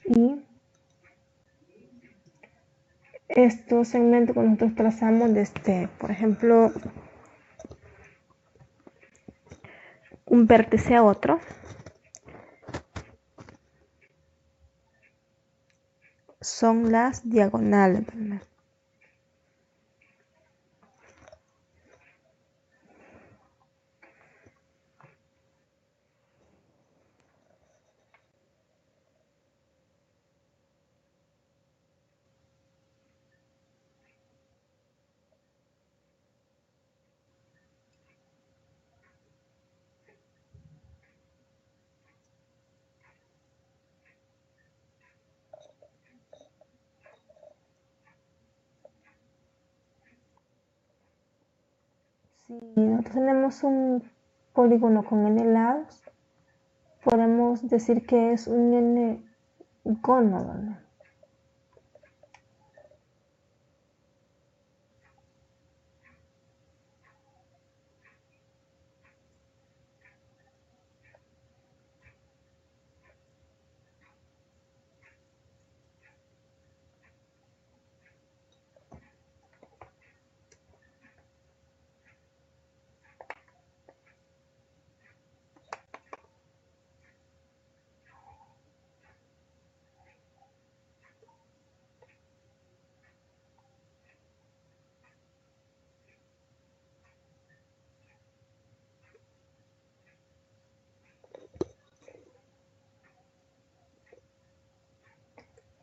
Y estos segmentos que nosotros trazamos desde, por ejemplo, un vértice a otro, son las diagonales, ¿verdad? Si nosotros tenemos un polígono con n lados, podemos decir que es un n-gónodo, ¿verdad?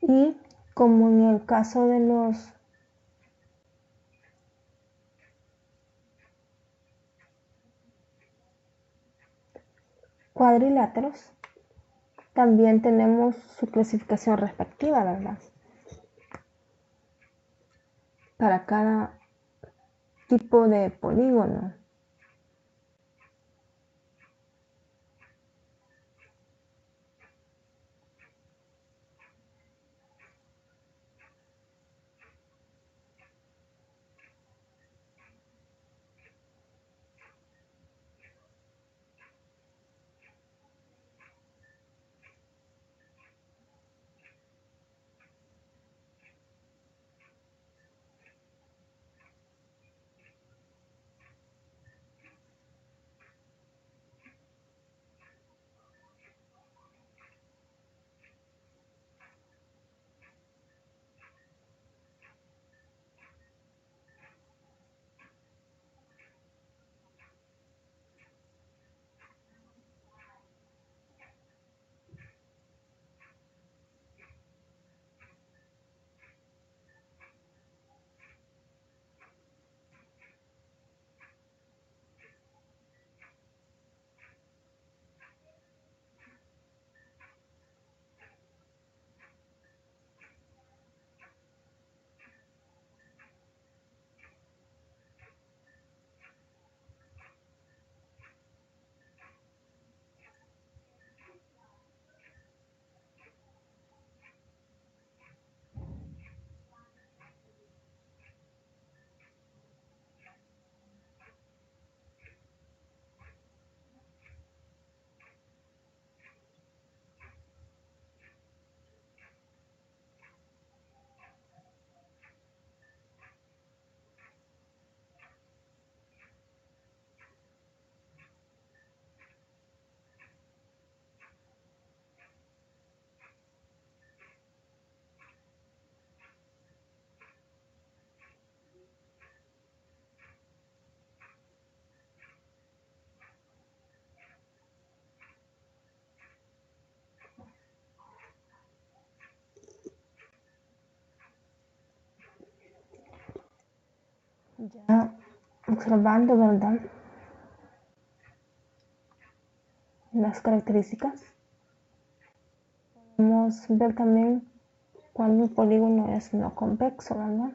Y como en el caso de los cuadriláteros, también tenemos su clasificación respectiva, ¿verdad? Para cada tipo de polígono. Ya observando, ¿verdad? Las características. Podemos ver también cuando un polígono es no convexo, ¿verdad?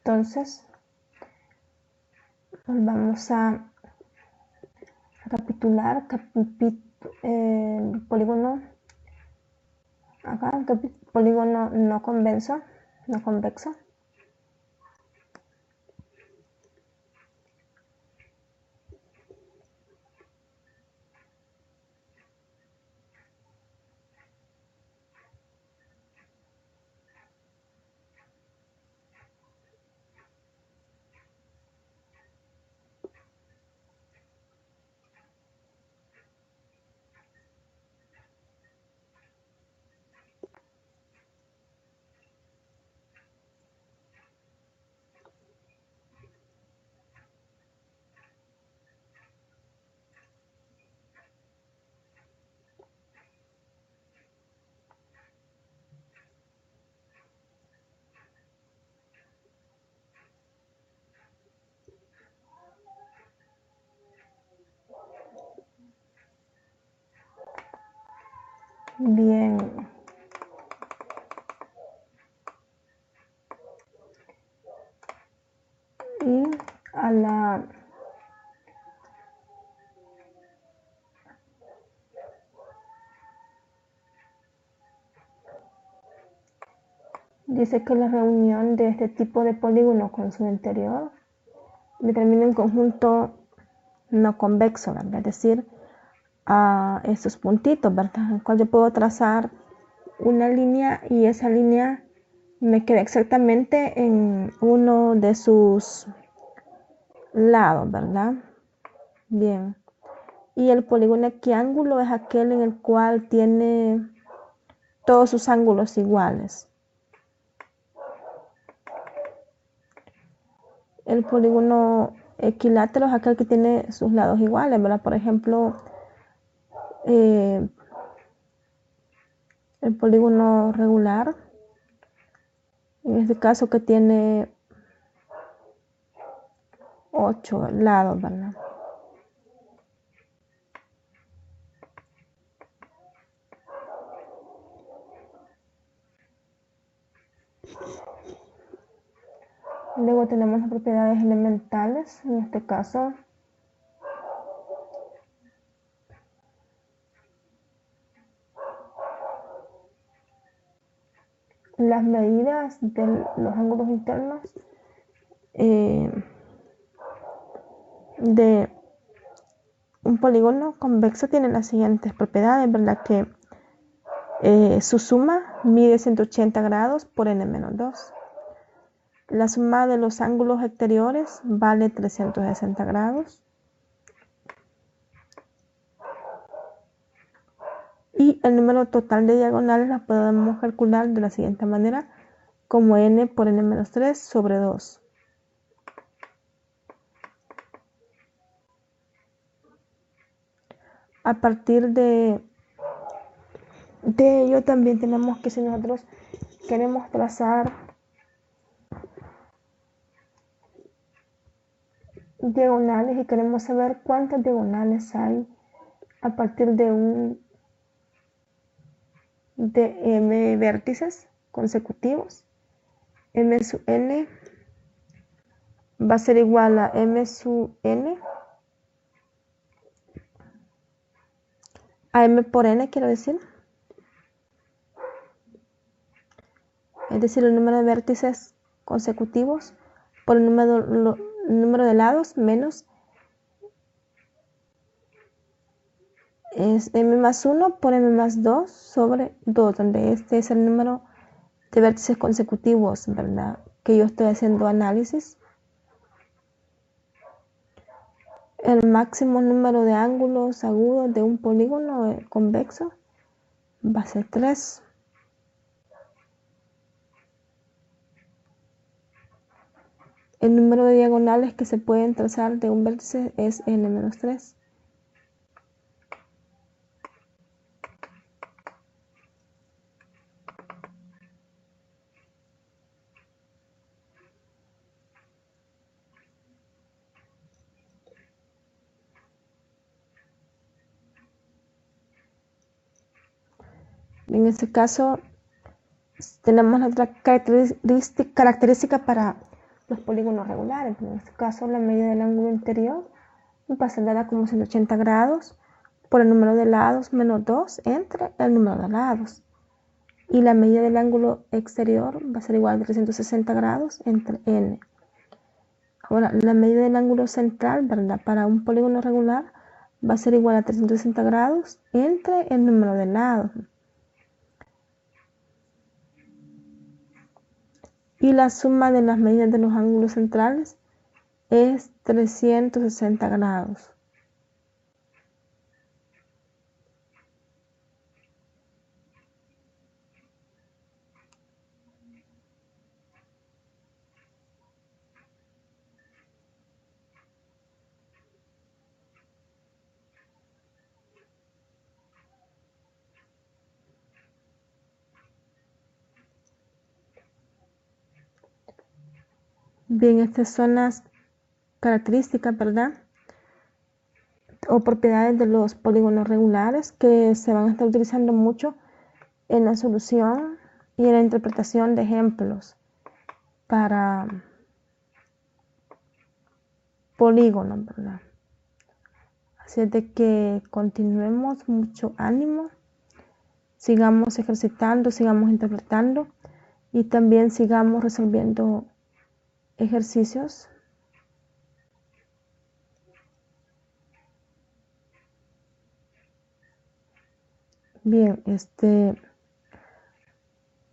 Entonces, vamos a recapitular el polígono, acá, el polígono no convexo. Bien. Y a la Dice que la reunión de este tipo de polígono con su interior determina un conjunto no convexo, ¿verdad? Es decir, a estos puntitos, ¿verdad? En el cual yo puedo trazar una línea y esa línea me queda exactamente en uno de sus lados, ¿verdad? Bien. Y el polígono equiángulo es aquel en el cual tiene todos sus ángulos iguales. El polígono equilátero es aquel que tiene sus lados iguales, ¿verdad? Por ejemplo, el polígono regular, en este caso que tiene 8 lados, ¿verdad? Luego tenemos las propiedades elementales, en este caso las medidas de los ángulos internos de un polígono convexo tienen las siguientes propiedades, ¿verdad? Que su suma mide 180 grados por n-2. La suma de los ángulos exteriores vale 360 grados. Y el número total de diagonales la podemos calcular de la siguiente manera, como n por n-3 sobre 2. A partir de ello también tenemos que, si nosotros queremos trazar diagonales y queremos saber cuántas diagonales hay a partir de m vértices consecutivos, m sub n va a ser igual a m sub n a m por n, quiero decir. Es decir, el número de vértices consecutivos por el número de lados menos es m más 1 por m más 2 sobre 2, donde este es el número de vértices consecutivos, ¿verdad? Que yo estoy haciendo análisis. El máximo número de ángulos agudos de un polígono convexo va a ser 3. El número de diagonales que se pueden trazar de un vértice es n-3. En este caso tenemos otra característica para los polígonos regulares. En este caso la medida del ángulo interior va a ser dada como 180 grados por el número de lados menos 2 entre el número de lados. Y la medida del ángulo exterior va a ser igual a 360 grados entre n. Ahora, la medida del ángulo central, ¿verdad? Para un polígono regular va a ser igual a 360 grados entre el número de lados. Y la suma de las medidas de los ángulos centrales es 360 grados. Bien, estas son las características, ¿verdad? O propiedades de los polígonos regulares que se van a estar utilizando mucho en la solución y en la interpretación de ejemplos para polígonos, ¿verdad? Así es de que continuemos, mucho ánimo, sigamos ejercitando, sigamos interpretando y también sigamos resolviendo ejercicios. Bien,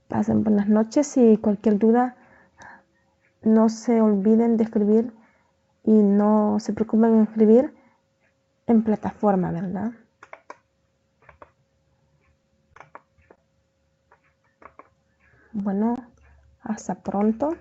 pasen buenas noches y cualquier duda no se olviden de escribir y no se preocupen en escribir en plataforma, ¿verdad? Bueno, hasta pronto.